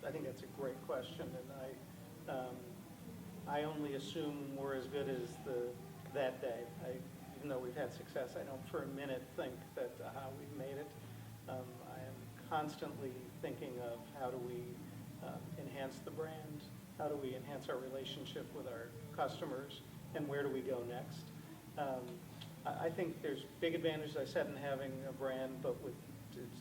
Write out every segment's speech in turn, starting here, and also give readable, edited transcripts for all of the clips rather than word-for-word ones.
I think that's a great question, and I only assume we're as good as that day. Even though we've had success, I don't for a minute think that we've made it. I am constantly thinking of how do we enhance the brand, how do we enhance our relationship with our customers, and where do we go next. I think there's big advantages, I said, in having a brand, but with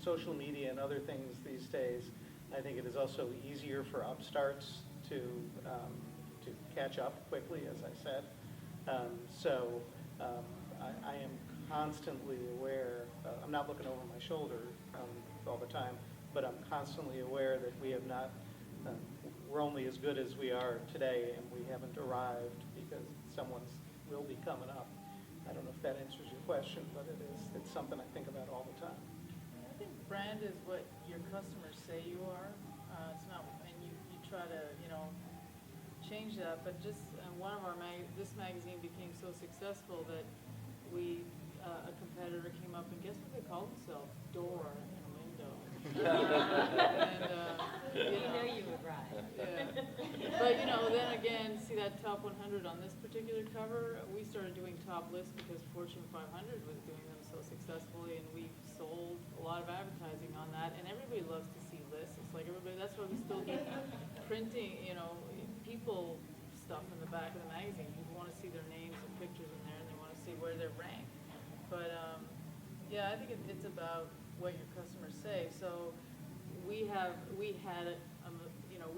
social media and other things these days, I think it is also easier for upstarts to catch up quickly, as I said. I am constantly aware, I'm not looking over my shoulder all the time, but I'm constantly aware that we have not, we're only as good as we are today, and we haven't arrived because someone's will be coming up. I don't know if that answers your question, but it's something I think about all the time. I think brand is what your customers say you are. It's not, and you try to, change that. But just one of our this magazine became so successful that a competitor came up and guess what they called themselves? Door in a window. And you were right. Yeah. But then again, see that top 100 on this particular cover. We started doing top lists because Fortune 500 was doing them so successfully, and we sold a lot of advertising on that. And everybody loves to see lists. It's like everybody. That's why we still do printing. People stuff in the back of the magazine. People want to see their names and pictures in there, and they want to see where they're ranked. But I think it's about what your customers say. So we had we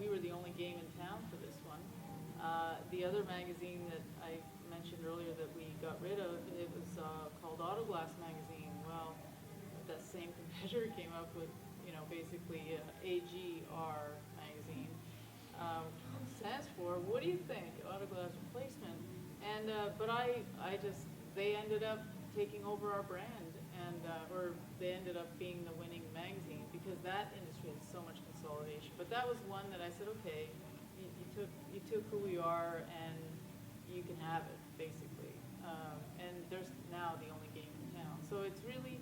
were the only game in town for this one. The other magazine that I mentioned earlier that we got rid of, it was called Autoglass Magazine. Well, that same competitor came up with basically AGR Magazine. Stands for, what do you think? Autoglass replacement. And but they ended up taking over our brand, and or they ended up being the winning magazine because that industry has so much consolidation. But that was one that I said, okay, you took who we are, and you can have it basically. And there's now the only game in town. So it's really,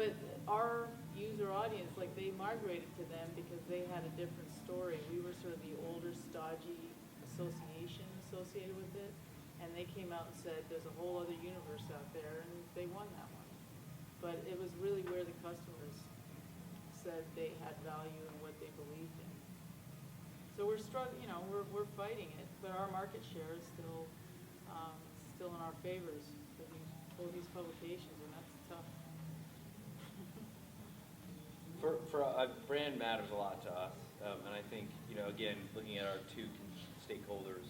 but our user audience, like they migrated to them because they had a different story. We were sort of the older, stodgy association associated with it, and they came out and said there's a whole other universe out there, and they won that one. But it was really where the customers said they had value in what they believed in. So we're struggling, we're fighting it, but our market share is still in our favors for these publications, and that's tough. For brand matters a lot to us, and I think again, looking at our two stakeholders,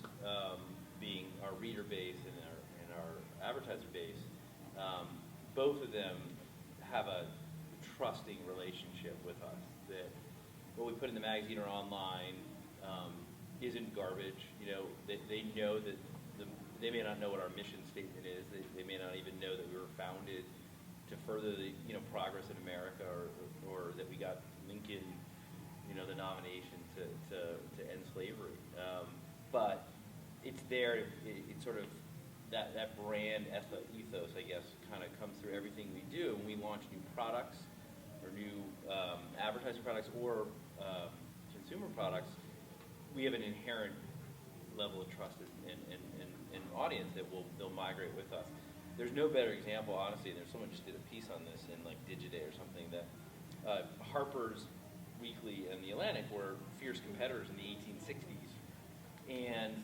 being our reader base and our advertiser base, both of them have a trusting relationship with us. That what we put in the magazine or online isn't garbage. They know that they may not know what our mission statement is. They may not even know that we were founded to further the progress in America, or that we got Lincoln, the nomination to end slavery. But it's there. It's sort of that brand ethos, I guess, kind of comes through everything we do. When we launch new products or new advertising products or consumer products, we have an inherent level of trust and audience that they'll migrate with us. There's no better example, honestly. There's someone just did a piece on this in like Digiday or something, that Harper's Weekly and The Atlantic were fierce competitors in the 1860s. And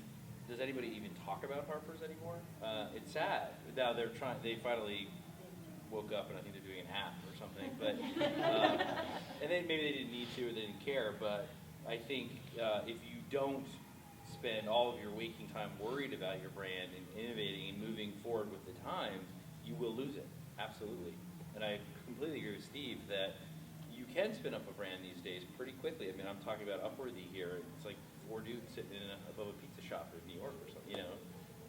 does anybody even talk about Harper's anymore? It's sad. Now they finally woke up, and I think they're doing an app or something. But and then maybe they didn't need to, or they didn't care. But I think if you don't spend all of your waking time worried about your brand and innovating and moving forward with the times, you will lose it. Absolutely. And I completely agree with Steve that you can spin up a brand these days pretty quickly. I mean, I'm talking about Upworthy here. It's like 4 dudes sitting above a pizza shop in New York or something.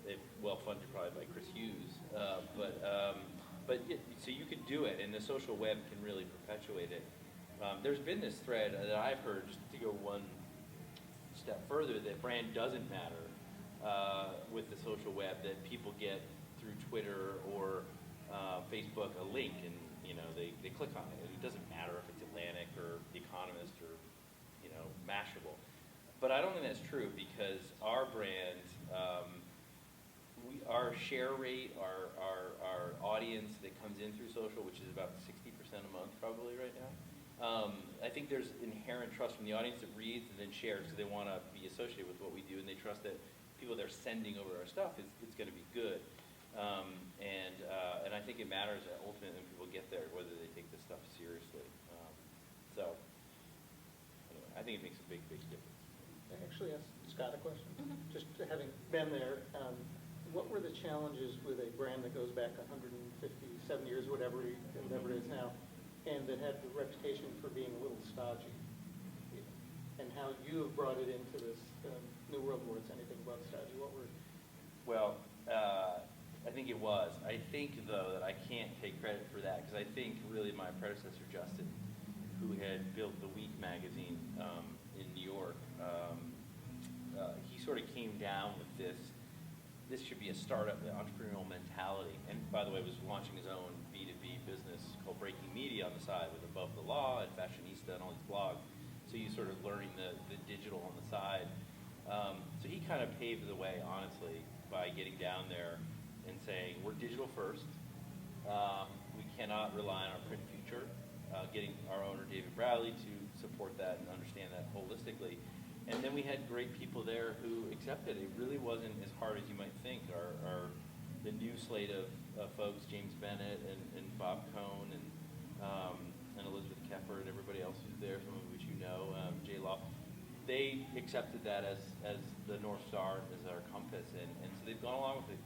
They're well funded probably by Chris Hughes. So you could do it, and the social web can really perpetuate it. There's been this thread that I've heard, just to go one step further, that brand doesn't matter with the social web, that people get through Twitter or Facebook a link, and they click on it. It doesn't matter if it's Atlantic or The Economist or Mashable. But I don't think that's true because our brand, our share rate, our audience that comes in through social, which is about 60% a month probably right now, I think there's inherent trust from the audience that reads and then shares because they want to be associated with what we do and they trust that people that are sending over our stuff, it's going to be good. And I think it matters that ultimately when people get there, whether they take this stuff seriously. So anyway, I think it makes a big, big difference. I actually asked Scott a question. Mhm. Just having been there, what were the challenges with a brand that goes back 157 years, whatever it is now, and that had the reputation for being a little stodgy? And how you have brought it into this new world where it's anything but stodgy? What were... Well, I think it was. I think, though, that I can't take credit for that because I think really my predecessor, Justin, who had built the Week magazine in New York, he sort of came down with this should be a startup, the entrepreneurial mentality. And by the way, was launching his own B2B business called Breaking Media on the side with Above the Law and Fashionista and all these blogs. So you sort of learning the digital on the side. So he kind of paved the way, honestly, by getting down there and saying, we're digital first. We cannot rely on our print future. Getting our owner, David Bradley, to support that and understand that holistically. And then we had great people there who accepted it. It really wasn't as hard as you might think. The new slate of folks, James Bennett and Bob Cohn and Elizabeth Keffer and everybody else who's there, some of which you know, Jay Law, they accepted that as the North Star, as our compass, and so they've gone along with it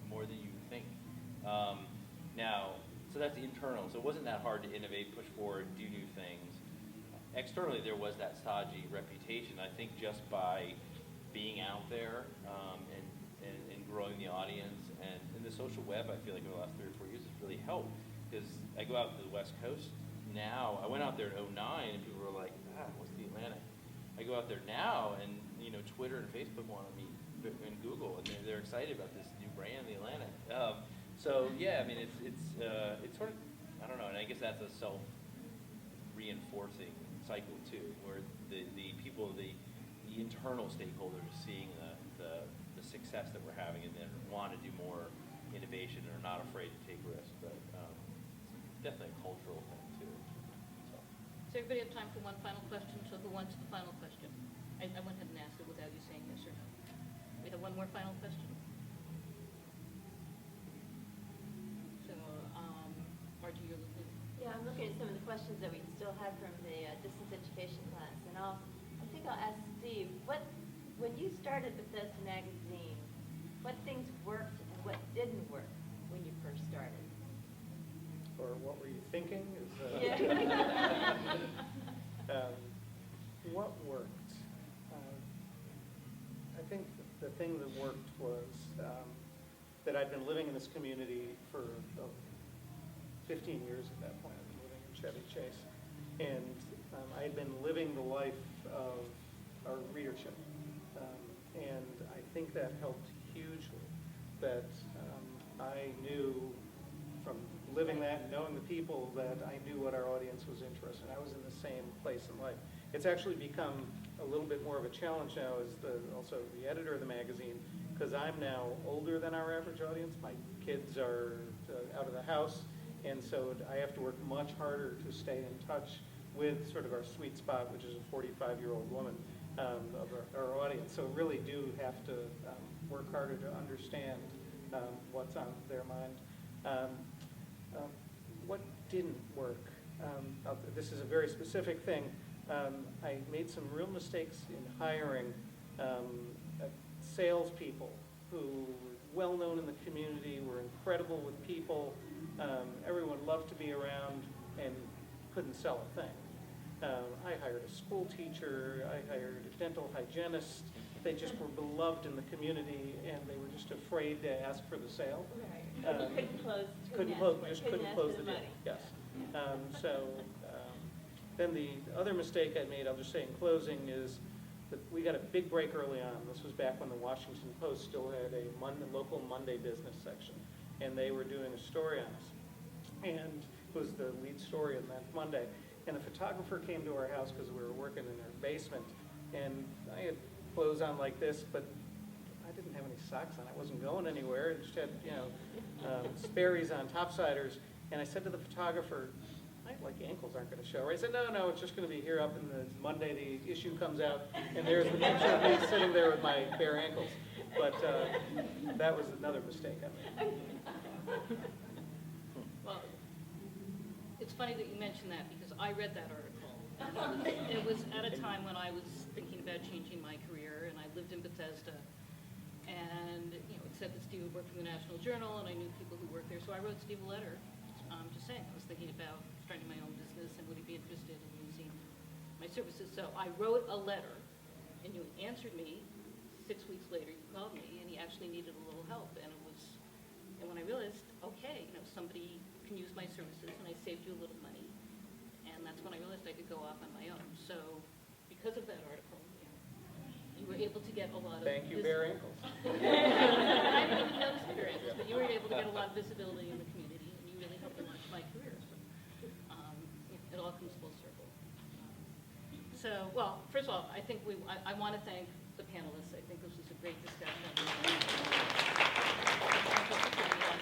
more than you would think. Now, so that's the internal. So it wasn't that hard to innovate, push forward, do new things. Externally, there was that stodgy reputation. I think just by being out there and growing the audience and the social web, I feel like over the last 3 or 4 years has really helped because I go out to the West Coast now. I went out there in 2009 and people were like, what's the Atlantic? I go out there now and Twitter and Facebook want to meet and Google and they're excited about this new brand, the Atlantic. So yeah, I mean it's sort of, I don't know, and I guess that's a self-reinforcing cycle too, where the people, the internal stakeholders are seeing the success that we're having and then want to do more innovation and are not afraid to take risks. But it's definitely a cultural thing too. So everybody have time for one final question? So who wants the final question? I went ahead and asked it without you saying yes or no. We have one more final question? So, Margie, you're looking. Yeah, I'm looking at some of the questions that we still have from the distance education class, and I think I'll ask Steve, when you started Bethesda Magazine, what things worked and what didn't work when you first started? Or what were you thinking? Yeah. What worked? I think the thing that worked was that I'd been living in this community for 15 years at that point. I'd been living in Chevy Chase. And I had been living the life of our readership. And I think that helped hugely, that I knew from living that and knowing the people that I knew what our audience was interested in. I was in the same place in life. It's actually become a little bit more of a challenge now as also the editor of the magazine, because I'm now older than our average audience. My kids are out of the house, and so I have to work much harder to stay in touch with sort of our sweet spot, which is a 45-year-old woman of our audience. So really do have to work harder to understand what's on their mind. What didn't work? This is a very specific thing. I made some real mistakes in hiring salespeople who were well known in the community, were incredible with people. Everyone loved to be around and couldn't sell a thing. I hired a school teacher. I hired a dental hygienist. They just were beloved in the community, and they were just afraid to ask for the sale. Right. Couldn't close the deal. money. Yes. Then the other mistake I made, I'll just say in closing, is that we got a big break early on. This was back when the Washington Post still had a local Monday business section, and they were doing a story on us. And it was the lead story in that Monday. And the photographer came to our house because we were working in our basement, and I had clothes on like this, but I didn't have any socks on. I wasn't going anywhere. I just had, Sperry's on, topsiders. And I said to the photographer, like ankles aren't going to show, right? He said, no, it's just going to be here up, and the Monday the issue comes out, and there's the picture of me sitting there with my bare ankles. But that was another mistake I made. Well, it's funny that you mentioned that, because I read that article. It was at a time when I was thinking about changing my career, and I lived in Bethesda. And, it said that Steve would work for the National Journal, and I knew people who worked there, so I wrote Steve a letter, just saying, I was thinking about starting my own business, and would he be interested in using my services? So I wrote a letter, and you answered me. 6 weeks later, you called me, and he actually needed a little help, and when I realized, okay, somebody can use my services, and I saved you a little money, and that's when I realized I could go off on my own. So because of that article, you were able to get a lot of... Thank you, bare ankles. I didn't even notice the bare ankles, but you were able to get a lot of visibility in the community, and you really helped me launch my career. So it all comes full circle. So, well, first of all, I think I want to thank the panelists. I think this was a great discussion.